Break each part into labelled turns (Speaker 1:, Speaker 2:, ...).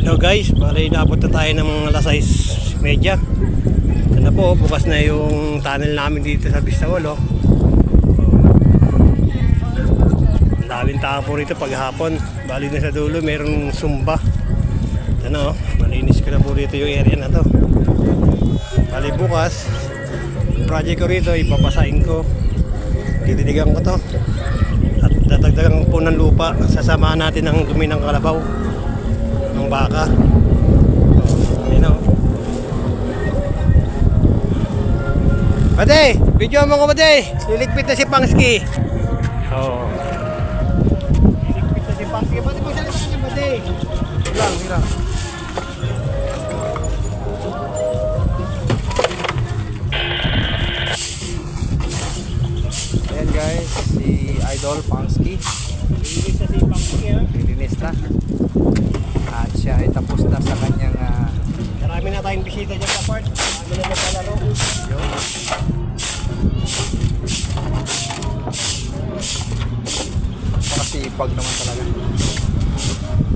Speaker 1: Hello guys, bali naabot na tayo ng mga alas 6:30. Ito na po, bukas na yung tunnel namin dito sa Bistawal, oh. Ang daming tao po rito paghapon. Bali na sa dulo, mayroong sumba. Ano, malinis ko na po rito yung area na to. Bali bukas, project ko rito, ipapasain ko. Didiligan ko to. At dadagdagan ko po ng lupa. Sasamahan natin ang dumi ng kalabaw ng baka. Ayun o. Bade! Video mo ko, Bade! Liligpit na si Pangski. Oo. Liligpit na si Pangski. Bade, magsalita ka niya, Bade! Hilang.
Speaker 2: Ayan guys, si Idol Pangski.
Speaker 1: Liligpit na si Pangski, ha?
Speaker 2: Lilinis na. At siya ay tapos na sa kanyang
Speaker 1: Marami na tayong bisita dyan sa part. Marami na dyan palaro.
Speaker 2: Pakasipag naman talaga.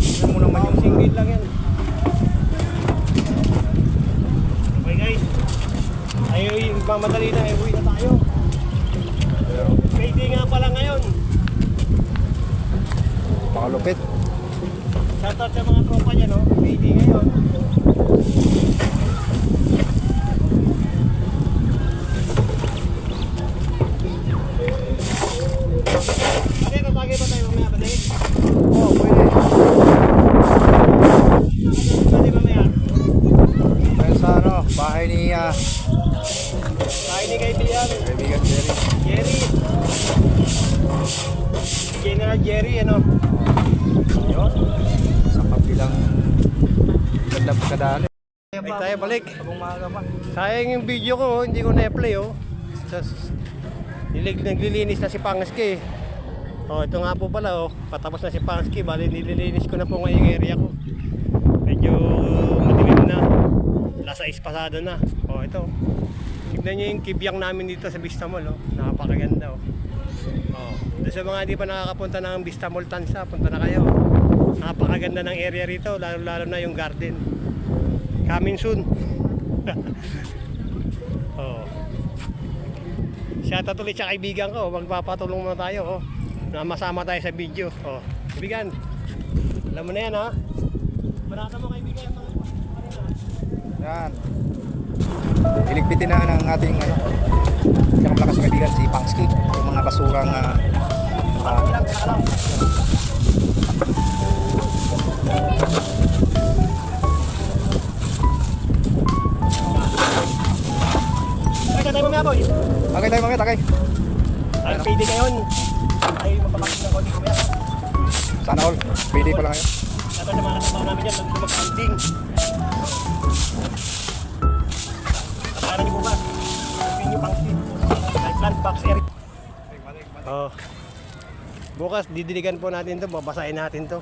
Speaker 2: Tignan mo naman yung
Speaker 1: Single lang yan. Okay guys. Ayaw yung mamadali na. Uwi na tayo. Pwede nga pala ngayon.
Speaker 2: pakalupit.
Speaker 1: Shoutout sa mga tropa niya, no? Pwede ngayon. Ate, tatagay ba tayo mamaya, Bade?
Speaker 2: Oo, pwede.
Speaker 1: Bade mamaya.
Speaker 2: Dahil sa bahay ni
Speaker 1: Tayo ni kaibigan.
Speaker 2: kaibigan Jerry.
Speaker 1: Jerry. General Jerry, ano?
Speaker 2: Yun. Sa kabilang ganda pagkadali.
Speaker 1: Balik tayo, balik.
Speaker 2: Abong maaga pa.
Speaker 1: Sayang yung video ko, oh. Hindi ko na-play, oh. Naglilinis na si Pangski. Oh, ito nga po pala, oh. Patapos na si Pangski, bali nililinis ko na po ngayong area ko. Medyo madilim na. Alas 6 pasado na. Oh, ito. Tignan nyo yung kibyang namin dito sa Vista Mall, oh. Napakaganda, oh. Oh, doon sa mga hindi pa nakakapunta ng Vista Mall Tansa, punta na kayo. Napakaganda ng area rito, lalo na yung garden. Coming soon. Oh. Shoutout ulit sa kaibigan ko, magpapatulong na tayo, oh. Na masama tayo sa video. Oh, kaibigan. Alam mo na yan, ha? Barata mo kaibigan.
Speaker 2: Yan. Iligpitin na ng ating isang malakas na kaibigan si Pangski. Yung mga basurang
Speaker 1: Ay, tatay mo nga, boy.
Speaker 2: okay tayo mamaya, takay.
Speaker 1: Ay, pwede ngayon. Ay, mapapakit na konti kumaya.
Speaker 2: Sana all. Pwede pala ngayon.
Speaker 1: Shoutout sa mga kasabaw namin dyan, mag-hunting. Ano niyo bukas? Sabihin niyo Pangski. May plant box area. Oh. Bukas didiligan po natin 'to, babasahin natin 'to.